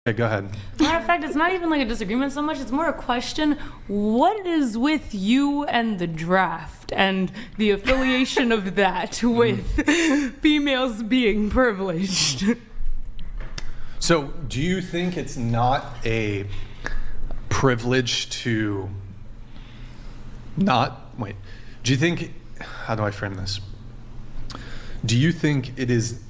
Okay, go ahead. Matter of fact, it's not even like a disagreement so much. It's more a question. What is with you and the draft and the affiliation of that with females being privileged? So, do you think it's not a privilege to not, wait, do you think, how do I frame this? Do you think it is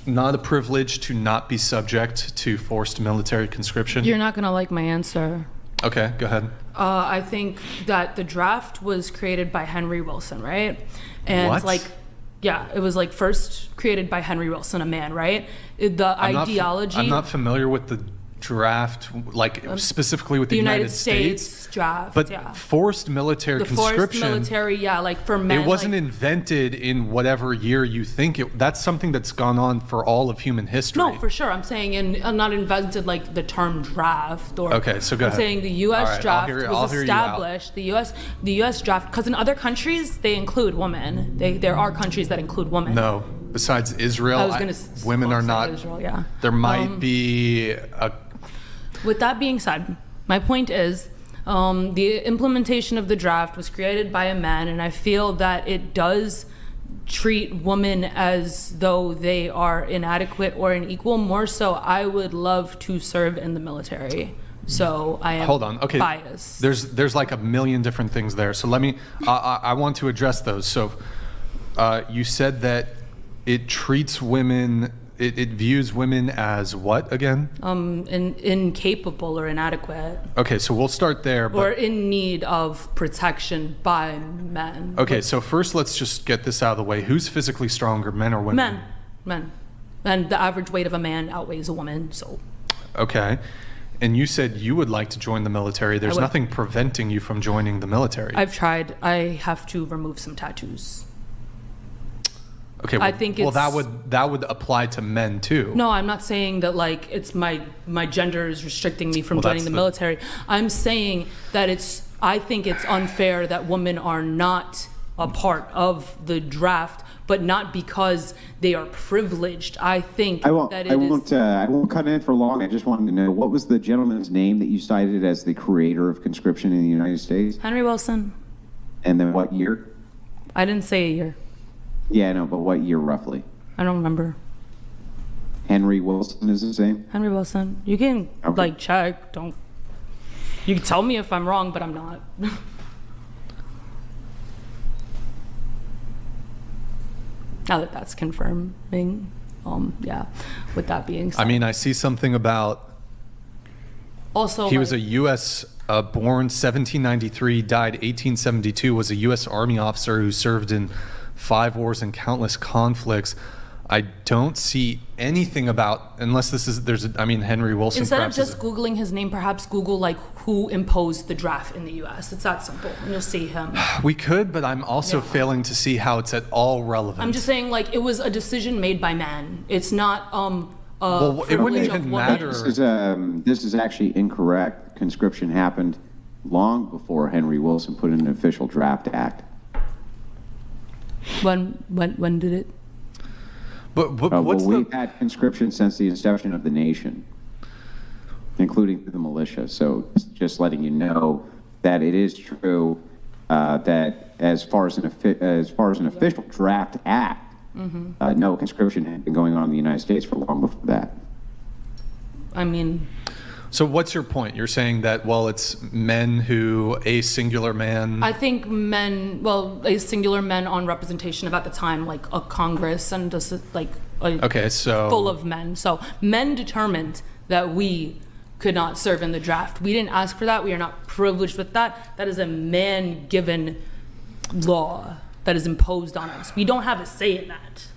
not a privilege to not be subject to forced military conscription? You're not going to like my answer. Okay, go ahead. I think that the draft was created by Henry Wilson, right? And What? yeah, it was first created by Henry Wilson, a man, right? The ideology. I'm not familiar with the draft, specifically with the United States draft, but yeah. forced military The forced conscription. military, yeah, for men. It wasn't invented in whatever year you think it. That's something that's gone on for all of human history. No, for sure. I'm saying not invented the term draft or. Okay, so go I'm ahead. saying the U.S. All right, draft I'll was hear you out. established. The U.S. draft, because in other countries they include women. There are countries that include women. No, besides Israel, I was gonna women are not. Israel, yeah. There might be a. With that being said, my point is the implementation of the draft was created by a man, and I feel that it does treat women as though they are inadequate or unequal. More so, I would love to serve in the military. So I am Hold on. Okay. biased. There's like a million different things there. So let me. I want to address those. So you said that it treats women. It views women as what again? Incapable or inadequate. Okay, so we'll start there. Or in need of protection by men. Okay, so first let's just get this out of the way. Who's physically stronger, men or women? Men. And the average weight of a man outweighs a woman, so. Okay. And you said you would like to join the military. There's would. nothing preventing you from joining the military. I've tried. I have to remove some tattoos. Okay, well, I think that would apply to men too. No, I'm not saying that it's my gender is restricting me from Well, joining the military. I'm saying that I think it's unfair that women are not a part of the draft, but not because they are privileged. I think I won't cut in for long. I just wanted to know, what was the gentleman's name that you cited as the creator of conscription in the United States? Henry Wilson. And then what year? I didn't say a year. Yeah, I know, but what year roughly? I don't remember. Henry Wilson is his name? Henry Wilson. You can Okay. check. Don't. You can tell me if I'm wrong, but I'm not. Now that that's confirming, yeah. With that being said, I mean, I see something about also he was a U.S. Born 1793, died 1872, was a U.S. Army officer who served in 5 wars and countless conflicts. I don't see anything about, unless Henry Wilson. Instead of just Googling his name, perhaps Google who imposed the draft in the U.S. It's that simple, and you'll see him. We could, but I'm also failing to see how it's at all relevant. I'm just saying, it was a decision made by men. It's not well, it wouldn't even matter. This is actually incorrect. Conscription happened long before Henry Wilson put in an official draft act. When did it? But what's we've had conscription since the inception of the nation, including the militia. So just letting you know that it is true that as far as an official draft act, no conscription had been going on in the United States for long before that. I mean. So what's your point? You're saying that, it's men who, a singular man. I think a singular men on representation of at the time, a Congress and just full of men. So men determined that we could not serve in the draft. We didn't ask for that. We are not privileged with that. That is a man-given law that is imposed on us. We don't have a say in that.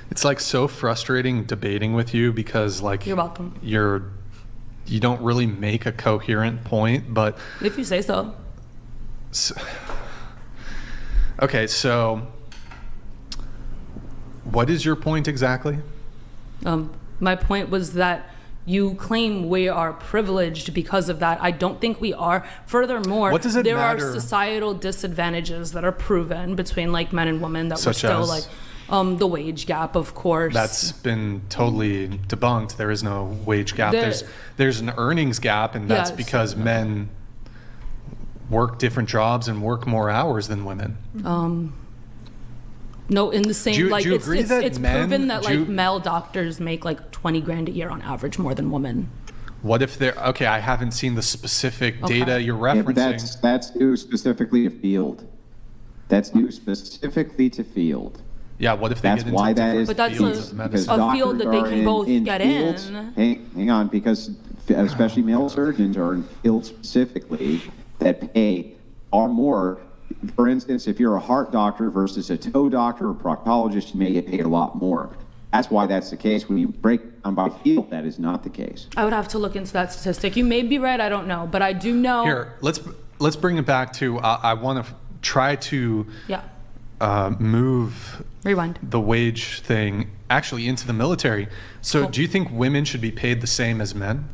It's so frustrating debating with you because You're welcome. You don't really make a coherent point, but if you say so. Okay, so what is your point exactly? My point was that you claim we are privileged because of that. I don't think we are. Furthermore, what does it there matter? Are societal disadvantages that are proven between men and women that Such we're still as? The wage gap, of course. That's been totally debunked. There is no wage gap. There's an earnings gap, and that's because men work different jobs and work more hours than women. No, in the same, do you it's, agree it's, that it's men, proven that male doctors make like 20 grand a year on average more than women. What if they're, okay, I haven't seen the specific data you're referencing. Yeah, that's due specifically to field. That's due specifically to field. Yeah, what if they get into different But that's fields of medicine? a field that they can both get fields, in. Hang on, because especially male surgeons are in fields specifically that pay far more. For instance, if you're a heart doctor versus a toe doctor or proctologist, you may get paid a lot more. That's why that's the case. When you break down by field, that is not the case. I would have to look into that statistic. You may be right, I don't know, but I do know. Here, let's bring it back to, I want to try to move Rewind. the wage thing actually into the military. So do you think women should be paid the same as men?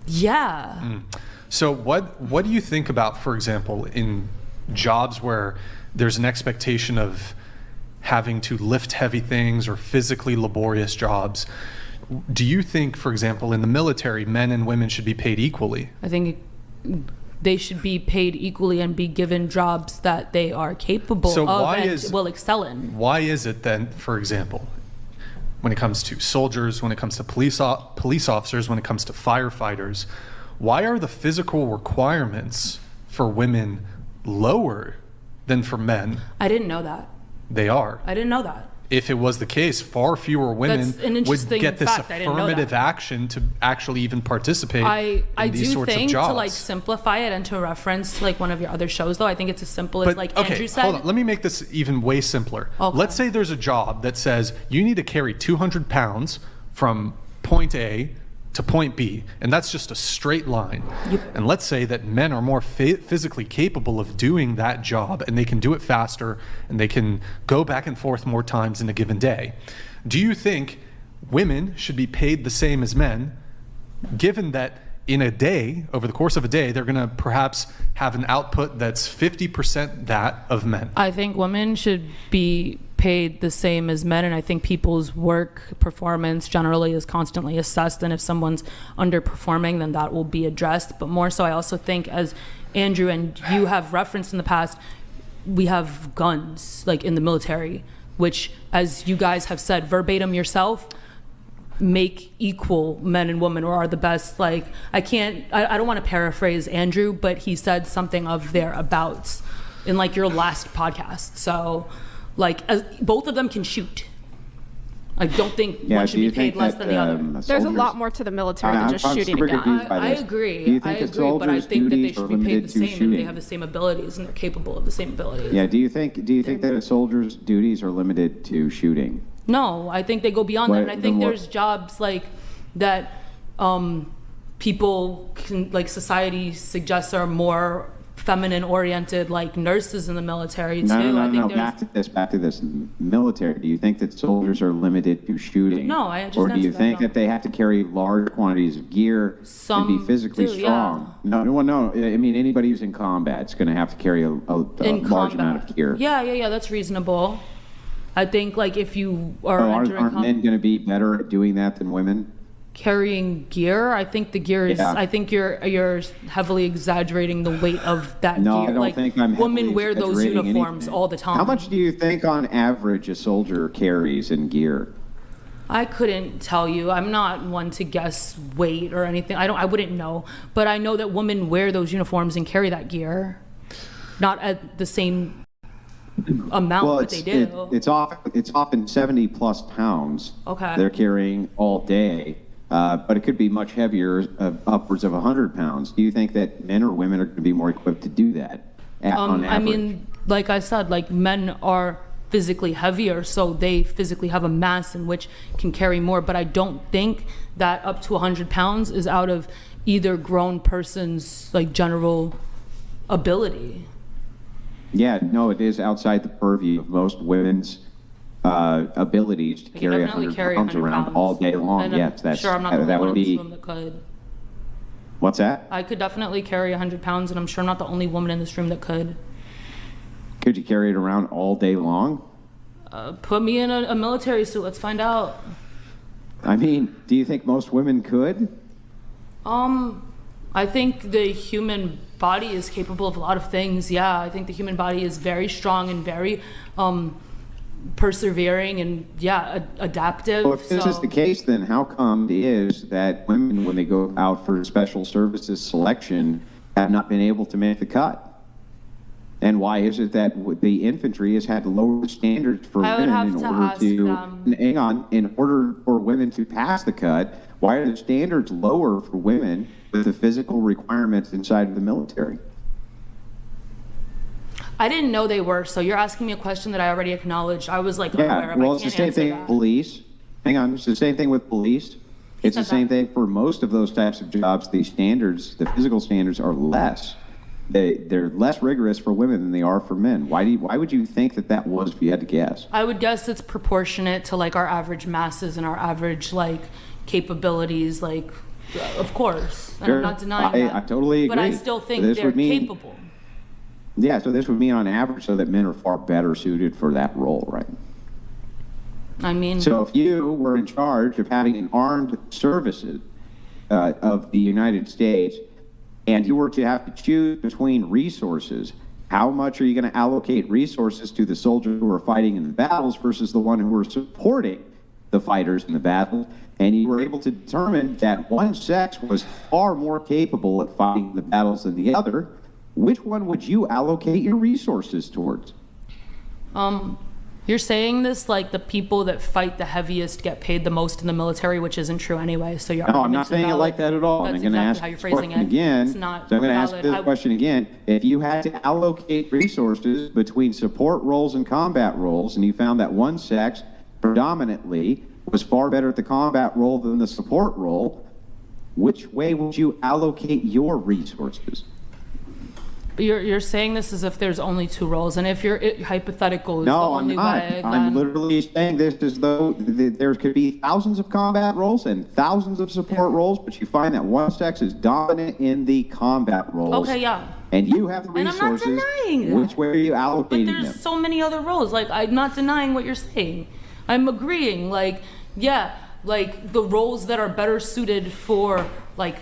Yeah. So what do you think about, for example, in jobs where there's an expectation of having to lift heavy things or physically laborious jobs? Do you think, for example, in the military, men and women should be paid equally? I think they should be paid equally and be given jobs that they are capable of and will excel in. Why is it then, for example, when it comes to soldiers, when it comes to police officers, when it comes to firefighters, why are the physical requirements for women lower than for men? I didn't know that. They are. I didn't know that. If it was the case, far fewer women would get this affirmative action to actually even participate in these sorts of jobs. To like simplify it and to reference like one of your other shows, though, I think it's as simple as Andrew said. Hold on. Let me make this even way simpler. Okay. Let's say there's a job that says you need to carry 200 pounds from point A to point B, and that's just a straight line. Yep. And let's say that men are more physically capable of doing that job, and they can do it faster, and they can go back and forth more times in a given day. Do you think women should be paid the same as men, given that in a day, over the course of a day, they're going to perhaps have an output that's 50% that of men? I think women should be paid the same as men, and I think people's work performance generally is constantly assessed, and if someone's underperforming, then that will be addressed. But more so, I also think, as Andrew and you have referenced in the past, we have guns like in the military, which, as you guys have said verbatim yourself, make equal men and women, or are the best. Like I don't want to paraphrase Andrew, but he said something of thereabouts in like your last podcast. So like both of them can shoot. I don't think one should be paid less than the other. There's a lot more to the military than just shooting a gun. I agree, but I think that they should be paid the same and they have the same abilities and they're capable of the same abilities. Yeah, do you think that a soldier's duties are limited to shooting? No, I think they go beyond that, and I think there's jobs like that people can, like society suggests are more feminine oriented, like nurses in the military too. No. Back to this. Military. Do you think that soldiers are limited to shooting? No, I just Or do you think that they have to carry large quantities of gear and be physically strong? Yeah. No. I mean, anybody who's in combat is going to have to carry a large amount of gear. Yeah. That's reasonable. I think like if you are aren't men going to be better at doing that than women? Carrying gear, I think the gear is. I think you're heavily exaggerating the weight of that gear. I don't think I'm. Women wear those uniforms all the time. How much do you think, on average, a soldier carries in gear? I couldn't tell you. I'm not one to guess weight or anything. I wouldn't know, but I know that women wear those uniforms and carry that gear, not at the same amount that they do. It's often 70 plus pounds. Okay. They're carrying all day. But it could be much heavier, upwards of 100 pounds. Do you think that men or women are going to be more equipped to do that on average? I mean, like I said, like men are physically heavier, so they physically have a mass in which can carry more. But I don't think that up to 100 pounds is out of either grown person's like general ability. Yeah, no, it is outside the purview of most women's abilities to carry 100 pounds around all day long. Yes, that's sure I'm not the only one in this room that could. What's that? I could definitely carry 100 pounds, and I'm sure I'm not the only woman in this room that could. Could you carry it around all day long? Put me in a military suit. Let's find out. I mean, do you think most women could? I think the human body is capable of a lot of things. Yeah, I think the human body is very strong and very persevering and adaptive. Well, if this is the case, then how come it is that women, when they go out for special services selection, have not been able to make the cut? And why is it that the infantry has had to lower the standards for women in order for women to pass the cut? Why are the standards lower for women with the physical requirements inside of the military? I didn't know they were, so you're asking me a question that I already acknowledged. I was like aware of. Well, it's the same thing with police. Hang on, it's the same thing with police. It's the same thing for most of those types of jobs. The standards, the physical standards, are less. They're less rigorous for women than they are for men. Why would you think that was, if you had to guess? I would guess it's proportionate to like our average masses and our average like capabilities. Like, of course, and I'm not denying that. I totally agree. But I still think they're capable. Yeah, so this would mean on average so that men are far better suited for that role, right? I mean... So if you were in charge of having an armed services of the United States, and you were to have to choose between resources, how much are you going to allocate resources to the soldiers who are fighting in the battles versus the one who are supporting the fighters in the battle? And you were able to determine that one sex was far more capable at fighting the battles than the other. Which one would you allocate your resources towards? You're saying this like the people that fight the heaviest get paid the most in the military, which isn't true anyway. So you're no, I'm not saying it like that at all. That's I'm going to ask how you're this phrasing question it. again. It's not so I'm going to ask valid. this question again. If you had to allocate resources between support roles and combat roles, and you found that one sex predominantly was far better at the combat role than the support role, which way would you allocate your resources? But you're saying this as if there's only two roles, and if your hypothetical is no, the only way, I'm literally saying this as though there could be thousands of combat roles and thousands of support roles, but you find that one sex is dominant in the combat roles. Okay, yeah. And you have the resources. And I'm not denying that. Which way are you allocating them? But there's so many other roles. Like, I'm not denying what you're saying. I'm agreeing. Like, yeah, like the roles that are better suited for like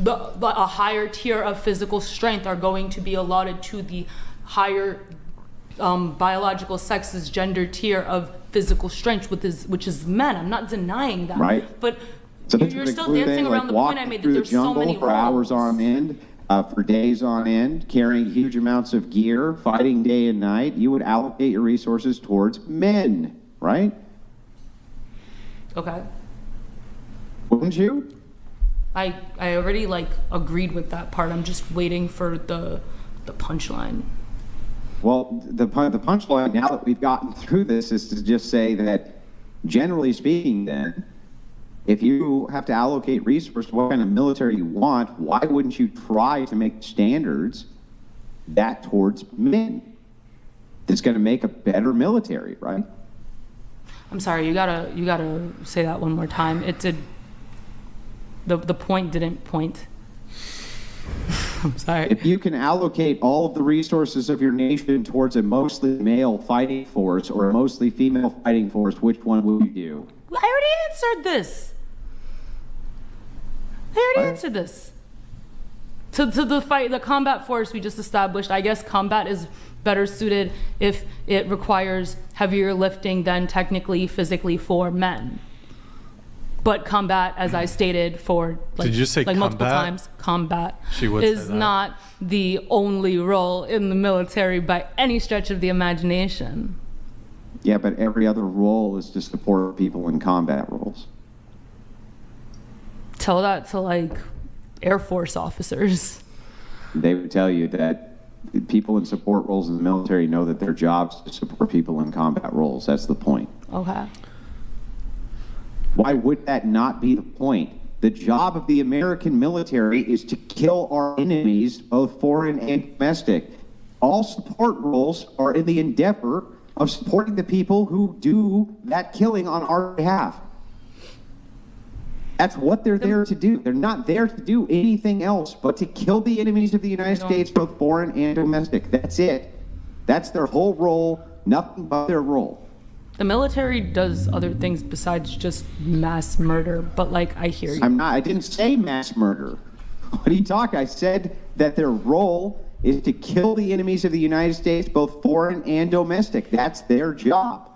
a higher tier of physical strength are going to be allotted to the higher biological sex's gender tier of physical strength, which is men. I'm not denying that. Right. But so you're still dancing around the point I made that there's so many for roles. Hours on end, for days on end, carrying huge amounts of gear, fighting day and night. You would allocate your resources towards men, right? Okay. Wouldn't you? I already like agreed with that part. I'm just waiting for the punchline. Well, the punchline now that we've gotten through this is to just say that, generally speaking, then, if you have to allocate resources to what kind of military you want, why wouldn't you try to make standards that towards men? That's going to make a better military, right? I'm sorry, you gotta say that one more time. The point didn't point. I'm sorry. If you can allocate all of the resources of your nation towards a mostly male fighting force or a mostly female fighting force, which one would you do? I already answered this. To the combat force we just established, I guess combat is better suited if it requires heavier lifting than technically, physically for men. But combat, as I stated for like, Did you say like multiple combat? times, combat She would is say that. not the only role in the military by any stretch of the imagination. Yeah, but every other role is to support people in combat roles. Tell that to like Air Force officers. They would tell you that people in support roles in the military know that their job's to support people in combat roles. That's the point. Okay. Why would that not be the point? The job of the American military is to kill our enemies, both foreign and domestic. All support roles are in the endeavor of supporting the people who do that killing on our behalf. That's what they're there to do. They're not there to do anything else but to kill the enemies of the United States, both foreign and domestic. That's it. That's their whole role, nothing but their role. The military does other things besides just mass murder, but like, I hear you. I didn't say mass murder. What are you talking? I said that their role is to kill the enemies of the United States, both foreign and domestic. That's their job.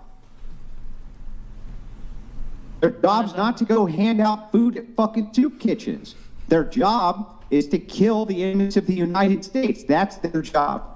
Their job's not to go hand out food at fucking soup kitchens. Their job is to kill the enemies of the United States. That's their job.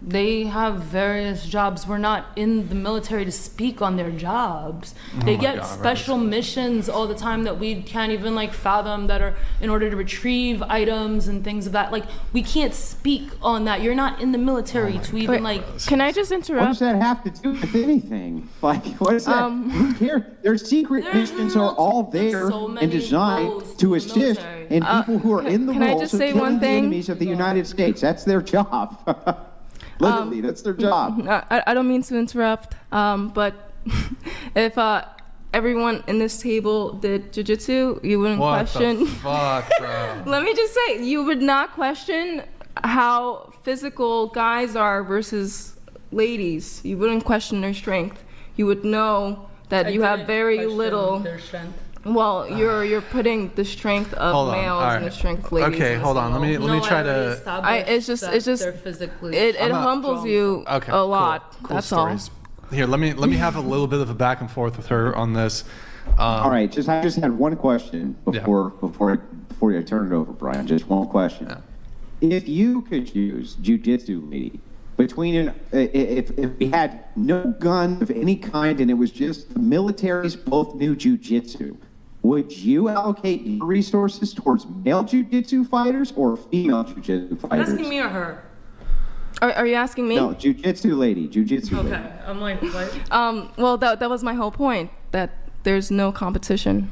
They have various jobs. We're not in the military to speak on their jobs. They get special missions all the time that we can't even like fathom, that are in order to retrieve items and things of that. Like, we can't speak on that. You're not in the military to even like. Can I just interrupt? What does that have to do with anything? Like, what is that? Who cares? Their secret missions are all there and designed to assist in people who are in the roles of killing the enemies of the United States. That's their job. Literally, that's their job. I don't mean to interrupt, but if everyone in this table did jujitsu, you wouldn't question. What the fuck, bro? Let me just say, you would not question how physical guys are versus ladies. You wouldn't question their strength. You would know that you have very little. Their strength. Well, you're putting the strength of males and the strength of ladies. Okay, hold on. Let me try to. It's just it humbles you a lot. Cool That's stories. All. Here, let me have a little bit of a back and forth with her on this. All right, I just had one question before I turn it over, Brian. Just one question. Yeah. If you could choose jujitsu, lady, between if we had no gun of any kind and it was just the militaries both knew jujitsu, would you allocate your resources towards male jiu-jitsu fighters or female jiu-jitsu fighters? Asking me or her? Are you asking me? No, jiu-jitsu lady. Okay, I'm like, what? Well, that was my whole point, that there's no competition.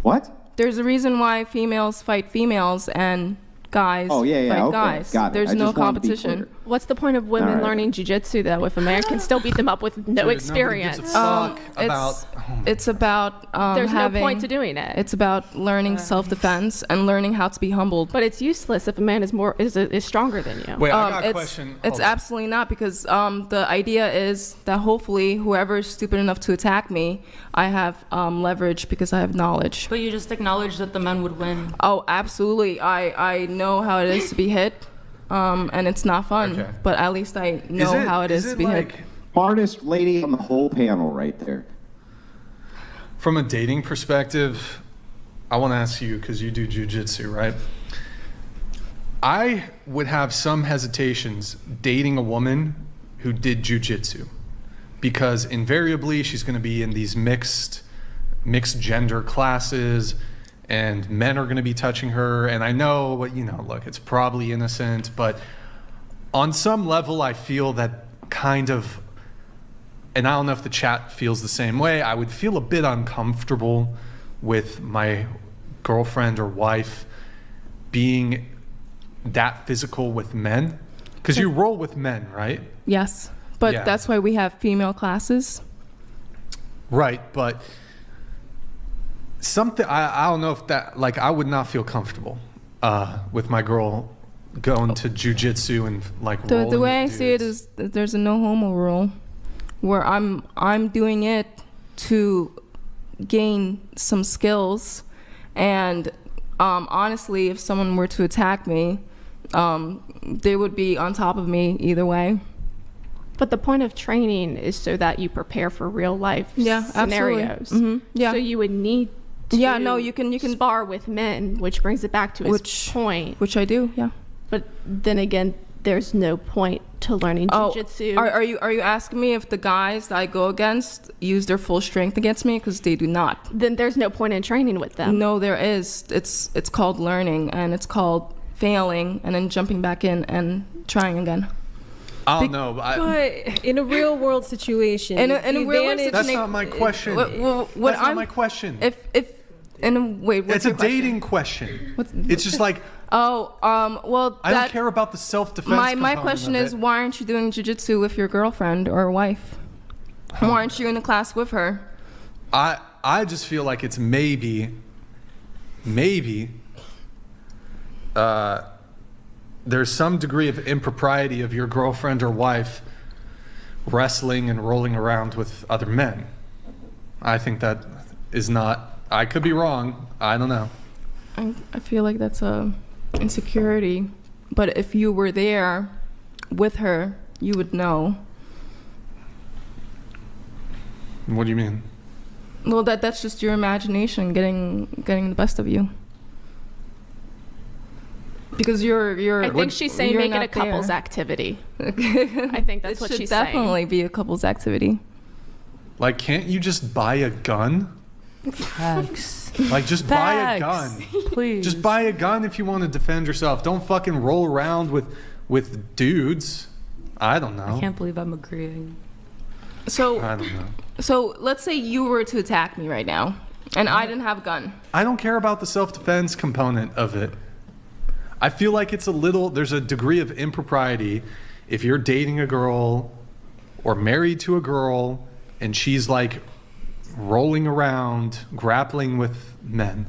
What? There's a reason why females fight females and guys fight guys. Got it. There's no competition. What's the point of women learning jiu-jitsu though if a man can still beat them up with no experience? It's about there's no point to doing it. It's about learning self-defense and learning how to be humbled. But it's useless if a man is stronger than you. Wait, I got a question. It's absolutely not, because the idea is that hopefully whoever is stupid enough to attack me, I have leverage because I have knowledge. But you just acknowledge that the men would win. Oh, absolutely. I know how it is to be hit. And it's not fun, but at least I know how it is to be hit. Smartest lady on the whole panel right there. From a dating perspective, I want to ask you, because you do jujitsu, right? I would have some hesitations dating a woman who did jujitsu, because invariably she's going to be in these mixed gender classes, and men are going to be touching her. And I know, look, it's probably innocent, but on some level, I feel that kind of, and I don't know if the chat feels the same way, I would feel a bit uncomfortable with my girlfriend or wife being that physical with men. Because you roll with men, right? Yes, but that's why we have female classes. Right, but something, I don't know if that, like, I would not feel comfortable with my girl going to jujitsu and like rolling. The way I see it is that there's a no homo rule, where I'm doing it to gain some skills, and honestly, if someone were to attack me, they would be on top of me either way. But the point of training is so that you prepare for real life scenarios. Mm-hmm. Yeah. So you would need to you can spar with men, which brings it back to his point. Which I do, yeah. But then again, there's no point to learning jiu-jitsu. Are you asking me if the guys that I go against use their full strength against me? Because they do not. Then there's no point in training with them. No, there is. It's called learning, and it's called failing and then jumping back in and trying again. I don't know. But in a real world situation, in a real world situation, that's not my question. That's not my question. It's a dating question. It's just like. Well, I don't care about the self-defense. My question is, why aren't you doing jiu-jitsu with your girlfriend or wife? Why aren't you in the class with her? I just feel like it's maybe. There's some degree of impropriety of your girlfriend or wife wrestling and rolling around with other men. I think that is not, I could be wrong, I don't know. I feel like that's a insecurity, but if you were there with her, you would know. What do you mean? Well, that's just your imagination getting the best of you. Because you're. I think she's saying make it a couple's activity. I think that's what she's saying. It should definitely be a couple's activity. Like, can't you just buy a gun? Facts. Like, just buy a gun. Please. Just buy a gun if you want to defend yourself. Don't fucking roll around with dudes. I don't know. I can't believe I'm agreeing. So I don't know. So let's say you were to attack me right now, and I didn't have a gun. I don't care about the self-defense component of it. I feel like there's a degree of impropriety if you're dating a girl or married to a girl and she's like rolling around, grappling with men.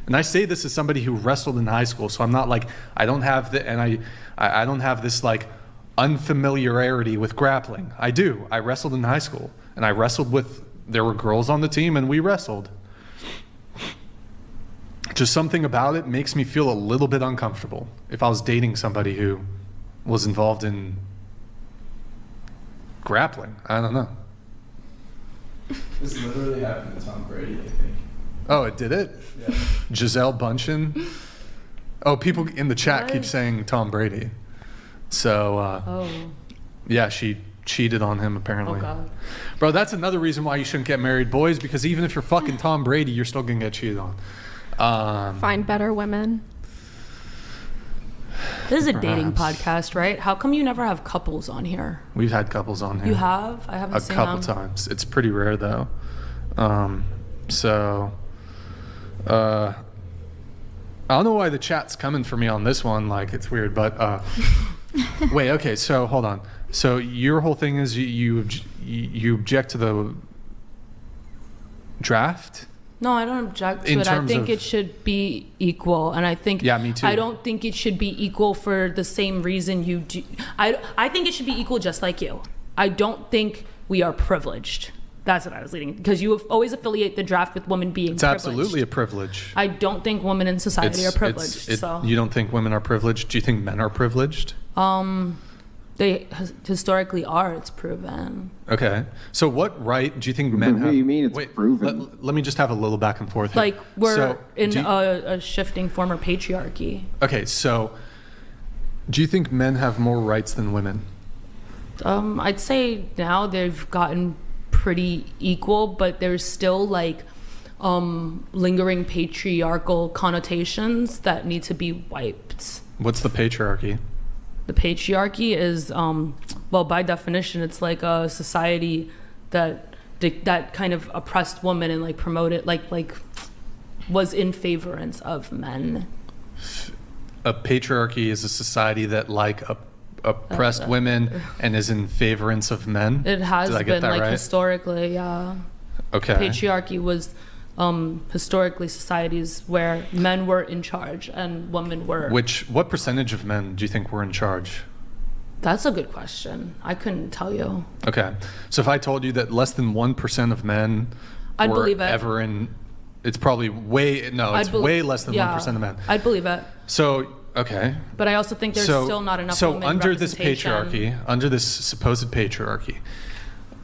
And I say this as somebody who wrestled in high school, so I'm not like, I don't have this like unfamiliarity with grappling. I do. I wrestled in high school, and I wrestled there were girls on the team, and we wrestled. Just something about it makes me feel a little bit uncomfortable if I was dating somebody who was involved in grappling. I don't know. This literally happened to Tom Brady, I think. Oh, it did it? Yeah. Giselle Bundchen? Oh, people in the chat keep saying Tom Brady. So, yeah, she cheated on him, apparently. Oh, God. Bro, that's another reason why you shouldn't get married, boys, because even if you're fucking Tom Brady, you're still going to get cheated on. Find better women. This is a dating Perhaps. podcast, right? How come you never have couples on here? We've had couples on here. You have? I haven't A seen couple them. times. It's pretty rare, though. I don't know why the chat's coming for me on this one. Like, it's weird, but wait. Okay, so hold on. So your whole thing is you object to the draft? No, I don't object to In it. I terms think of- it should be equal, and I think Yeah, me too. I don't think it should be equal for the same reason you do. I think it should be equal, just like you. I don't think we are privileged. That's what I was leading, because you always affiliate the draft with women being It's privileged. absolutely a privilege. I don't think women in society are privileged. So You don't think women are privileged? Do you think men are privileged? they historically are. It's proven. Okay. So what right do you think men What have? do you mean it's Wait, proven? Let me just have a little back and forth here. Like we're So, in do you- a shifting form of patriarchy. Okay, so do you think men have more rights than women? I'd say now they've gotten pretty equal, but there's still like lingering patriarchal connotations that need to be wiped. What's the patriarchy? The patriarchy is, well, by definition, it's like a society that kind of oppressed women and like promoted, like was in favorance of men. A patriarchy is a society that oppressed women and is in favorance of men? It has Did I get been that like right? historically, yeah. Okay. Patriarchy was historically societies where men were in charge and women were. What percentage of men do you think were in charge? That's a good question. I couldn't tell you. Okay. So if I told you that less than 1% of men I'd were believe it. ever in, it's probably way less than 1% of men. I'd believe it. So, okay. But I also think there's still not enough So women under this representation. patriarchy, under this supposed patriarchy,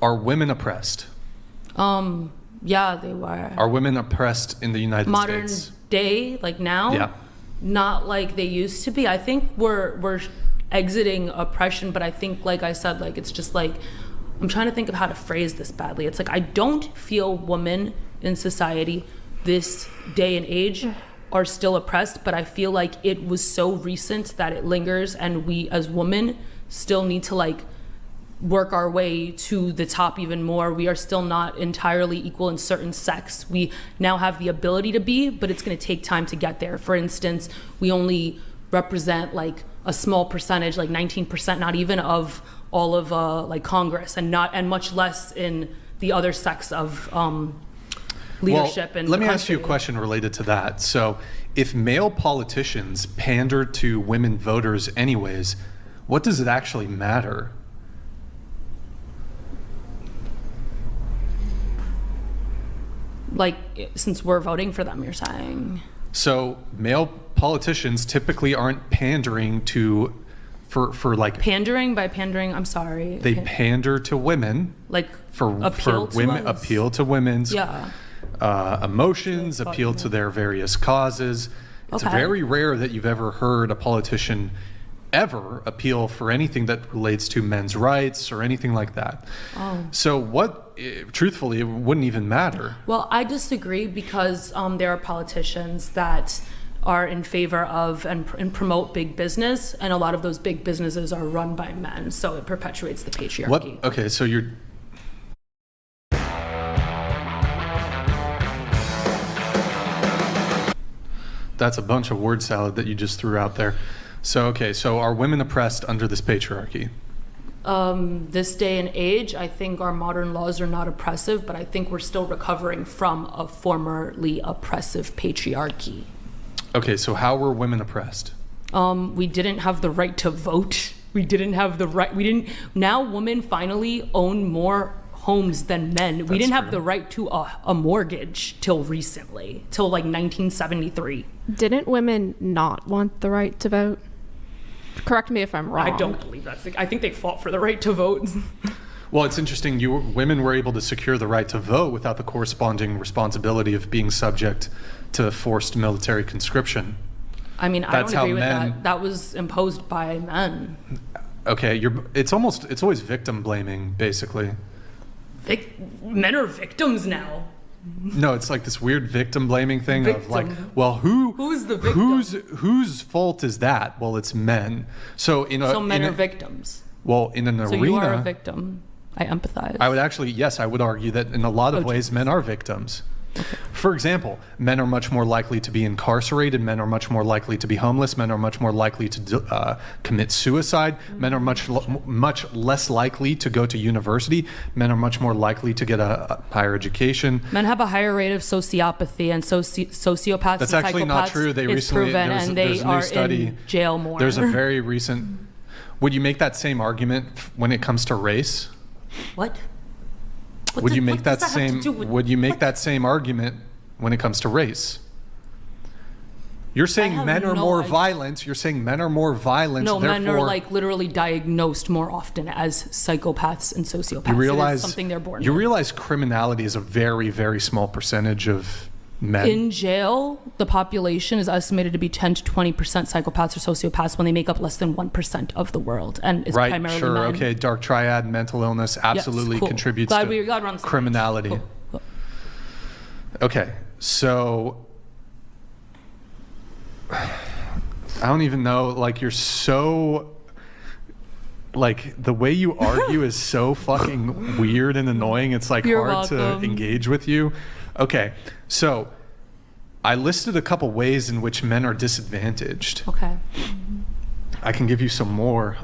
are women oppressed? Yeah, they were. Are women oppressed in the United Modern States? day, like now, Yeah. not like they used to be. I think we're exiting oppression, but I think, like I said, like it's just like I'm trying to think of how to phrase this badly. It's like I don't feel women in society this day and age are still oppressed, but I feel like it was so recent that it lingers, and we as women still need to like work our way to the top even more. We are still not entirely equal in certain sects. We now have the ability to be, but it's going to take time to get there. For instance, we only represent like a small percentage, like 19%, not even of all of like Congress, and much less in the other sects of leadership. Well, in let the me ask you a country. question related to that. So if male politicians pander to women voters anyways, what does it actually matter? Like, since we're voting for them, you're saying? So male politicians typically aren't pandering to, for like. Pandering? By pandering, I'm sorry. They pander to women. Like, for women, appeal to women's emotions, appeal to their various causes. It's very rare that you've ever heard a politician ever appeal for anything that relates to men's rights or anything like that. So truthfully, it wouldn't even matter. Well, I disagree because there are politicians that are in favor of and promote big business, and a lot of those big businesses are run by men, so it perpetuates the patriarchy. Okay, so you're... That's a bunch of word salad that you just threw out there. So, okay, so are women oppressed under this patriarchy? This day and age, I think our modern laws are not oppressive, but I think we're still recovering from a formerly oppressive patriarchy. Okay, so how were women oppressed? We didn't have the right to vote. We didn't have the right, now women finally own more homes than men. We didn't have the right to a mortgage till recently, till like 1973. Didn't women not want the right to vote? Correct me if I'm wrong. I don't believe that's I think they fought for the right to vote. Well, it's interesting. Women were able to secure the right to vote without the corresponding responsibility of being subject to forced military conscription. I mean, I don't agree with that. That was imposed by men. Okay, it's always victim blaming, basically. Men are victims now. No, it's like this weird victim blaming thing of like, well, who's the victim? Whose fault is that? Well, it's men. So men are victims. Well, in an arena, so you are a victim. I empathize. I would argue that in a lot of ways, men are victims. Okay. For example, men are much more likely to be incarcerated. Men are much more likely to be homeless. Men are much more likely to commit suicide. Mm-hmm. Men are much less likely to go to university. Men are much more likely to get a higher education. Men have a higher rate of sociopathy and sociopaths. That's and actually not true. They recently there's a new study in jail more. There's a very recent. Would you make that same argument when it comes to race? What? Would you make that same argument when it comes to race? You're saying men are more violent. You're saying men are more violent. No, men are like literally diagnosed more often as psychopaths and sociopaths. You realize something they're born. You realize criminality is a very, very small percentage of men. In jail, the population is estimated to be 10 to 20% psychopaths or sociopaths when they make up less than 1% of the world, and it's primarily men. Okay, dark triad, mental illness absolutely contributes to criminality. Cool. Okay, so I don't even know. Like, you're so. Like, the way you argue is so fucking weird and annoying. It's like hard to engage with you. Okay, so I listed a couple ways in which men are disadvantaged. Okay. I can give you some more.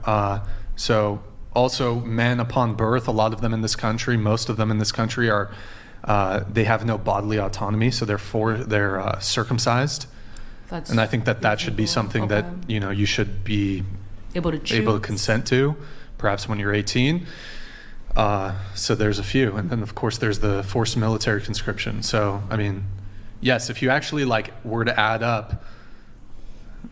So also men upon birth, a lot of them in this country, most of them in this country are, they have no bodily autonomy, so therefore they're circumcised. And I think that should be something that, you should be able to consent to, perhaps when you're 18. So there's a few. And then, of course, there's the forced military conscription. So, I mean, yes, if you actually were to add up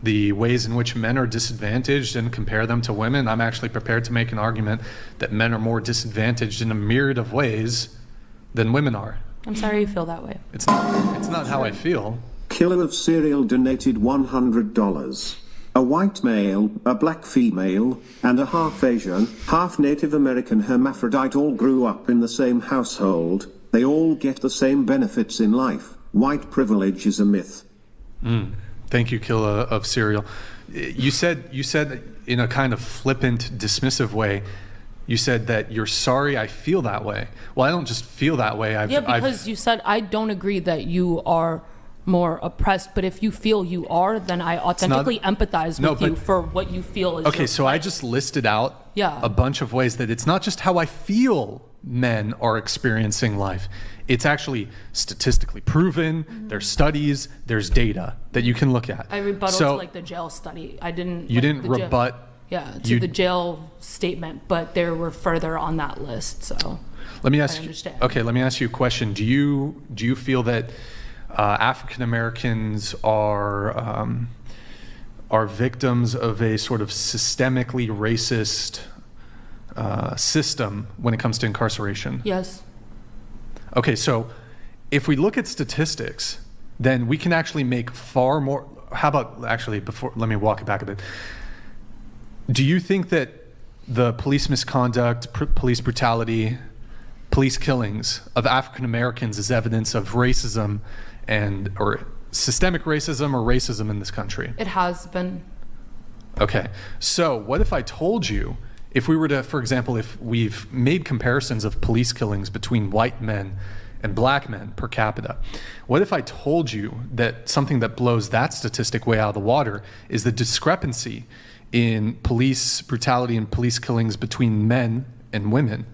the ways in which men are disadvantaged and compare them to women, I'm actually prepared to make an argument that men are more disadvantaged in a myriad of ways than women are. I'm sorry you feel that way. It's not how I feel. Killer of Cereal donated $100. A white male, a black female, and a half Asian, half Native American hermaphrodite all grew up in the same household. They all get the same benefits in life. White privilege is a myth. Thank you, Killer of Cereal. You said in a kind of flippant, dismissive way, you said that you're sorry I feel that way. Well, I don't just feel that way. Because you said I don't agree that you are more oppressed, but if you feel you are, then I authentically empathize with you for what you feel is okay, so I just listed out a bunch of ways that it's not just how I feel men are experiencing life. It's actually statistically proven. There's studies, there's data that you can look at. I rebutted to the jail study. I didn't. You didn't rebut Yeah, to the jail statement, but there were further on that list. So let me ask I understand. Okay, let me ask you a question. Do you feel that African Americans are victims of a sort of systemically racist system when it comes to incarceration? Yes. Okay, so if we look at statistics, then we can actually make far more. How about actually before? Let me walk it back a bit. Do you think that the police misconduct, police brutality, police killings of African Americans is evidence of racism or systemic racism or racism in this country? It has been. Okay. So what if I told you, if we were to, for example, if we've made comparisons of police killings between white men and black men per capita, what if I told you that something that blows that statistic way out of the water is the discrepancy in police brutality and police killings between men and women?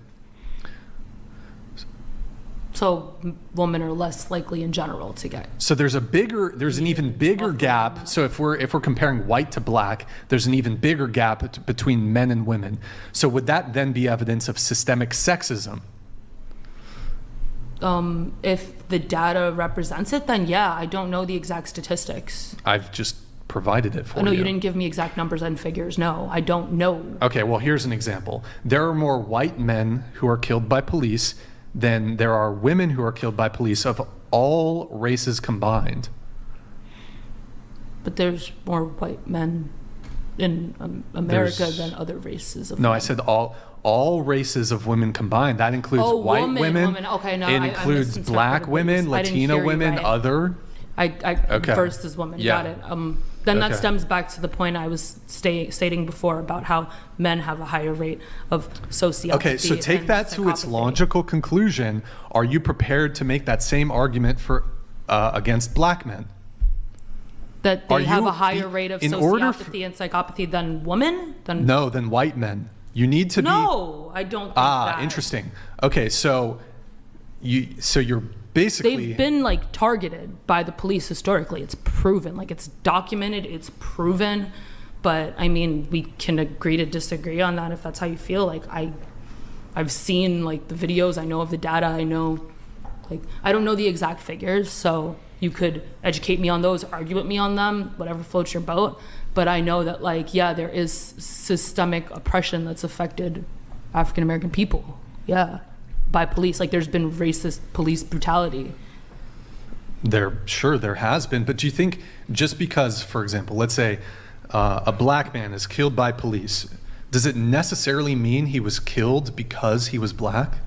So women are less likely in general to get. So there's an even bigger gap. So if we're comparing white to black, there's an even bigger gap between men and women. So would that then be evidence of systemic sexism? If the data represents it, then yeah, I don't know the exact statistics. I've just provided it for you. No, you didn't give me exact numbers and figures. No, I don't know. Okay, well, here's an example. There are more white men who are killed by police than there are women who are killed by police of all races combined. But there's more white men in America than other races of No, men. I said all races of women combined. That includes white women. Okay, no, it I includes misinterpreted black women, I didn't Latino hear you women, right. other. Okay. Versus women. Yeah. Got it. Then that Okay. stems back to the point I was stating before about how men have a higher rate of sociopathy. Okay, so take and that to its psychopathy. logical conclusion. Are you prepared to make that same argument for against black men? That Are they have you- a higher rate of in order sociopathy and psychopathy than women? No, than white men. You need to be. No, I don't think that. Interesting. Okay, so you're basically. They've been like targeted by the police historically. It's proven, like it's documented, it's proven. But I mean, we can agree to disagree on that if that's how you feel. Like I've seen like the videos, I know of the data, I know, like I don't know the exact figures, so you could educate me on those, argue with me on them, whatever floats your boat. But I know that like, yeah, there is systemic oppression that's affected African American people. Yeah. By police. Like there's been racist police brutality. There has been, but do you think just because, for example, let's say a black man is killed by police, does it necessarily mean he was killed because he was black?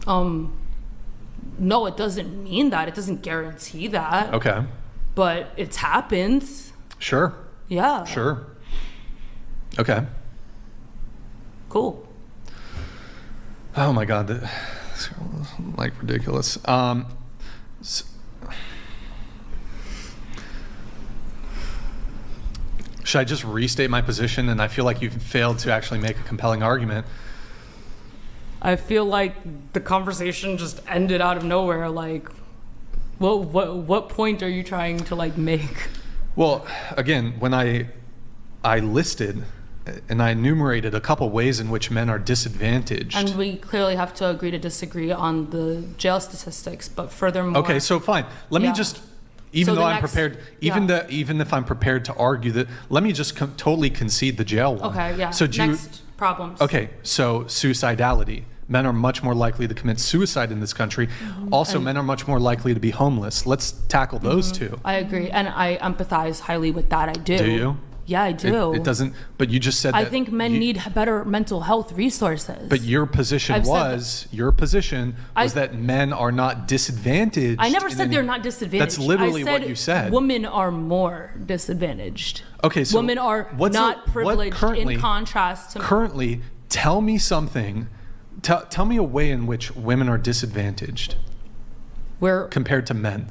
No, it doesn't mean that. It doesn't guarantee that. Okay. But it's happened. Sure. Yeah. Sure. Okay. Cool. Oh my God, that's like ridiculous. Should I just restate my position? And I feel like you've failed to actually make a compelling argument. I feel like the conversation just ended out of nowhere. Like, what point are you trying to like make? Well, again, when I listed and I enumerated a couple ways in which men are disadvantaged. And we clearly have to agree to disagree on the jail statistics, but furthermore. Okay, so fine. Let me just, even So though the I'm next- prepared, yeah. even if I'm prepared to argue that, let me just totally concede the jail one. Okay, yeah. So do Next problems. Okay, so suicidality. Men are much more likely to commit suicide in this country. Also, men are much more likely to be homeless. Let's tackle those two. I agree, and I empathize highly with that. I do. Do you? Yeah, I do. It doesn't, but you just said that. I think men need better mental health resources. But your position I've said was that men are not disadvantaged. I never in said any- they're not disadvantaged. That's literally I said what you said. Women are more disadvantaged. Okay, so women are what's not what privileged currently- in contrast to Currently, tell me something. Tell me a way in which women are disadvantaged compared to men.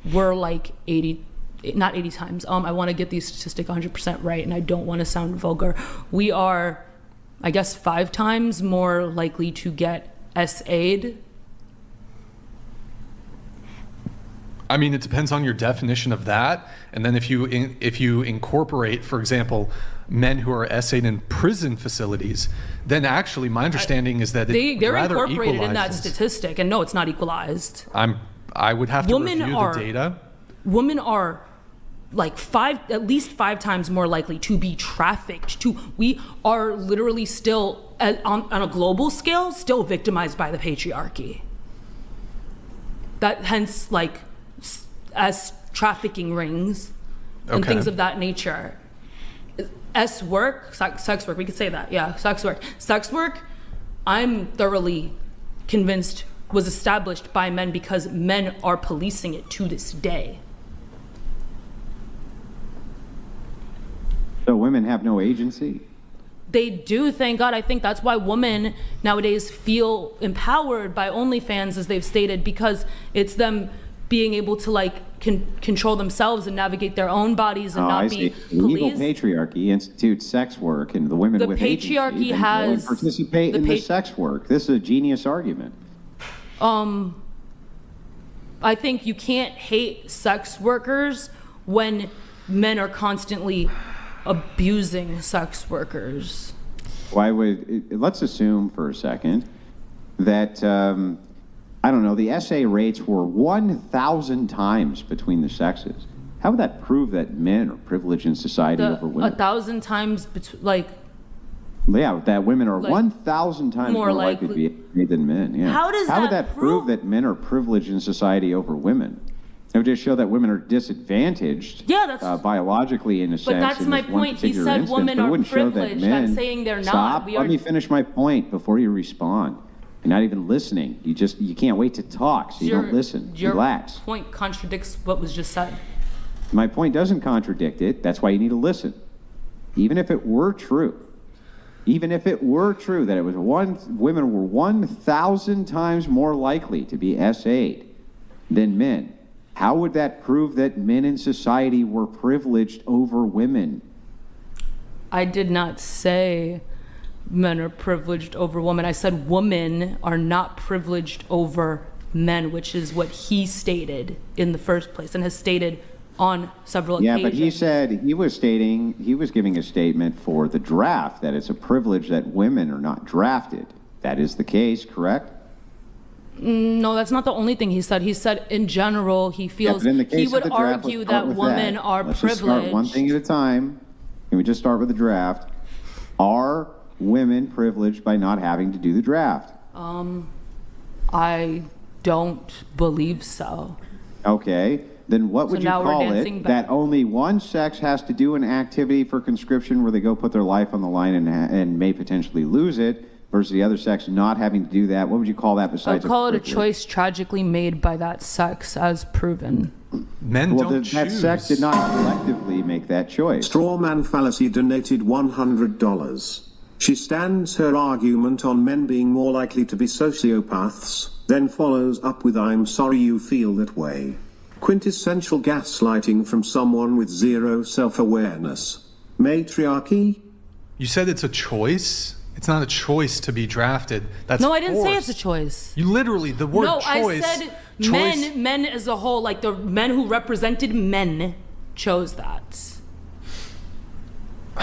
We're like 80, not 80 times. I want to get these statistics 100% right, and I don't want to sound vulgar. We are, I guess, 5 times more likely to get SA'd. I mean, it depends on your definition of that. And then if you incorporate, for example, men who are essayed in prison facilities, then actually my understanding is that they're rather incorporated in that equalizes. statistic. And no, it's not equalized. I would have to review the data. Women are like at least five times more likely to be trafficked. We are literally still on a global scale still victimized by the patriarchy. That hence like as trafficking rings and things of that nature. Sex work, we could say that, yeah, sex work, I'm thoroughly convinced was established by men because men are policing it to this day. So women have no agency? They do, thank God. I think that's why women nowadays feel empowered by OnlyFans, as they've stated, because it's them being able to like control themselves and navigate their own bodies and not be Legal policed. patriarchy institutes sex work, and the women with patriarchy agency then has go and participate in the sex work. This is a genius argument. I think you can't hate sex workers when men are constantly abusing sex workers. Let's assume for a second that, I don't know, the SA rates were 1,000 times between the sexes. How would that prove that men are privileged in society over women? 1,000 times, Yeah, that women are 1,000 times more likely to be gay than men. Yeah. How would that prove that men are privileged in society over women? It would just show that women are disadvantaged biologically in a sense. But that's my point. He said women are privileged. I'm saying they're not. Stop. Let me finish my point before you respond. You're not even listening. You can't wait to talk, so you don't listen. Relax. Your point contradicts what was just said. My point doesn't contradict it. That's why you need to listen. Even if it were true that it was women were 1,000 times more likely to be SA'd than men, how would that prove that men in society were privileged over women? I did not say men are privileged over women. I said women are not privileged over men, which is what he stated in the first place and has stated on several occasions. Yeah, but he said he was giving a statement for the draft that it's a privilege that women are not drafted. That is the case, correct? No, that's not the only thing he said. He said in general he feels he would argue that women are privileged. Let's just start one thing at a time. Can we just start with the draft? Are women privileged by not having to do the draft? I don't believe so. Okay. Then what would you call it that only one sex has to do an activity for conscription where they go put their life on the line and may potentially lose it, versus the other sex not having to do that? What would you call that besides? I'd call it a choice tragically made by that sex, as proven. Men don't choose. That sex did not collectively make that choice. Strawman Fallacy donated $100. She stands her argument on men being more likely to be sociopaths, then follows up with "I'm sorry you feel that way." Quintessential gaslighting from someone with zero self-awareness. Matriarchy? You said it's a choice? It's not a choice to be drafted. That's No, I didn't say forced. it's a choice. You literally, the word no, choice. I said men as a whole, like the men who represented men chose that.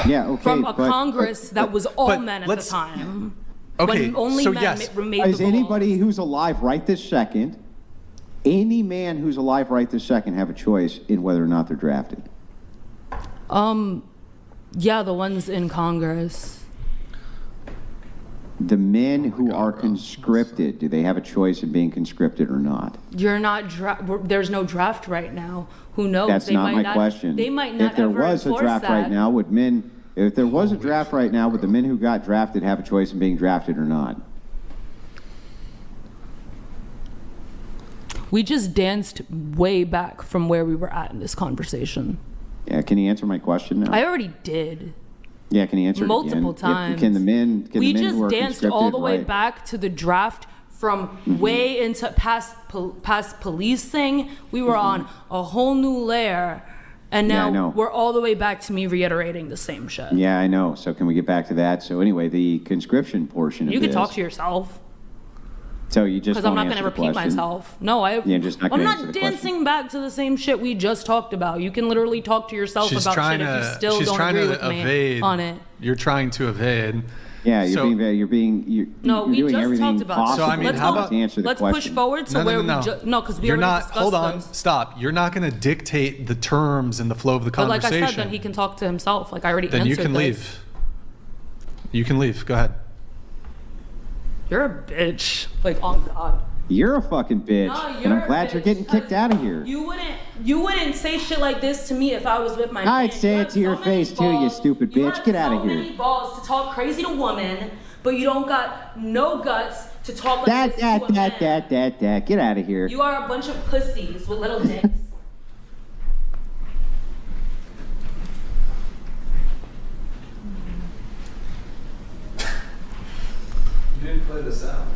Yeah, okay. From a Congress that was all men at the time. Okay, when only so men yes. made Is the anybody who's alive right this second, any man who's alive right this second have a choice in whether or not they're drafted? Yeah, the ones in Congress. The men who are conscripted, do they have a choice in being conscripted or not? You're not. There's no draft right now. Who knows? That's not my question. They might not. If there ever was a enforce draft that. right now, would men? If there was a draft right now, would the men who got drafted have a choice in being drafted or not? We just danced way back from where we were at in this conversation. Yeah, can you answer my question now? I already did. Yeah, can you answer multiple it again? times? Can the men? We the men just who are danced all the way right? back to the draft from way into past policing. We were on a whole new layer, and now we're all the way back to me reiterating the same shit. Yeah, I know. So can we get back to that? So anyway, the conscription portion of You this. can talk to yourself. So you just Because I'm won't not going to answer the repeat question? myself. No, You're just not I'm gonna answer not the question? dancing back to the same shit we just talked about. You can literally talk to yourself She's about trying shit if you to. still She's don't trying agree to with evade. me on it. You're trying to evade. Yeah, So- you're No, we doing just everything talked about it. So, I mean, possible how not about- to answer the Let's question. push forward to No, where no. we no, because we You're already not. discussed Hold on. those. Stop. You're not going to dictate the terms and the flow of the But like conversation. I said, then he can talk to himself. Like I already Then answered you can this. leave. You can leave. Go ahead. You're a bitch. Like, oh God. You're a fucking bitch, No, and you're I'm a glad you're bitch, getting kicked 'cause out of here. You wouldn't say shit like this to me if I was with my man. I'd say You it have to your so many face, too, you balls. stupid You bitch. have Get outta so here. many balls to talk crazy to women, but you don't got no guts to talk like this to a man. Get out of here. You are a bunch of pussies with little dicks. You didn't play this out.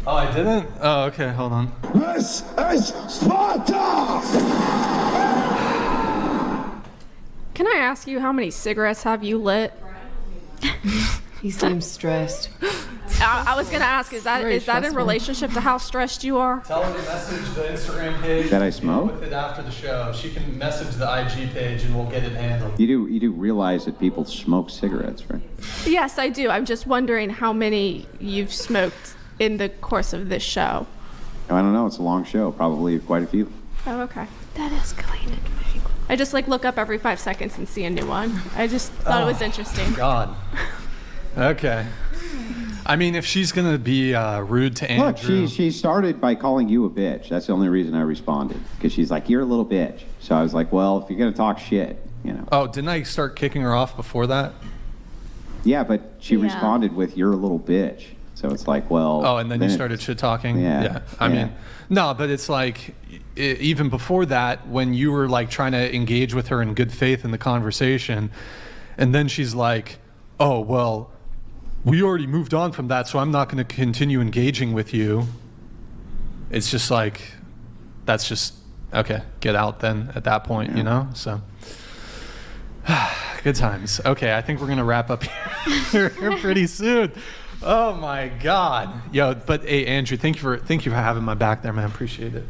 Oh, I didn't. Oh, okay. Hold on. This is Sparta! Can I ask you how many cigarettes have you lit? He seems stressed. I was gonna ask, is that in stressful. relationship to how stressed you are? Tell her to message the Instagram page. That I smoke? With it after the show. She can message the IG page and we'll get it handled. You do realize that people smoke cigarettes, right? Yes, I do. I'm just wondering how many you've smoked in the course of this show. I don't know. It's a long show. Probably quite a few. Oh, okay. That escalated. I just like look up every 5 seconds and see a new one. I just thought it was interesting. God. Okay. I mean, if she's gonna be rude to Andrew. Look, she started by calling you a bitch. That's the only reason I responded. Because she's like, you're a little bitch. So I was like, well, if you're going to talk shit, you know. Oh, didn't I start kicking her off before that? Yeah, but she Yeah. responded with, you're a little bitch. So it's like, well. Oh, and then you it- started shit talking. Yeah, I yeah. mean, no, but it's like even before that, when you were like trying to engage with her in good faith in the conversation, and then she's like, "Oh, well, we already moved on from that, so I'm not going to continue engaging with you." It's just like, that's just okay. Get out then at that point, you know. So. Good times. Okay, I think we're gonna wrap up here pretty soon. Oh my God, yo! But hey, Andrew, thank you for having my back there, man. Appreciate it,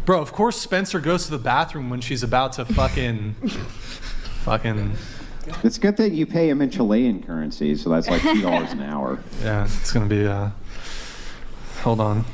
bro. Of course, Spencer goes to the bathroom when she's about to fucking. It's a good thing you pay him in Chilean currency, so that's like $2 an hour. Yeah, it's gonna be. Hold on.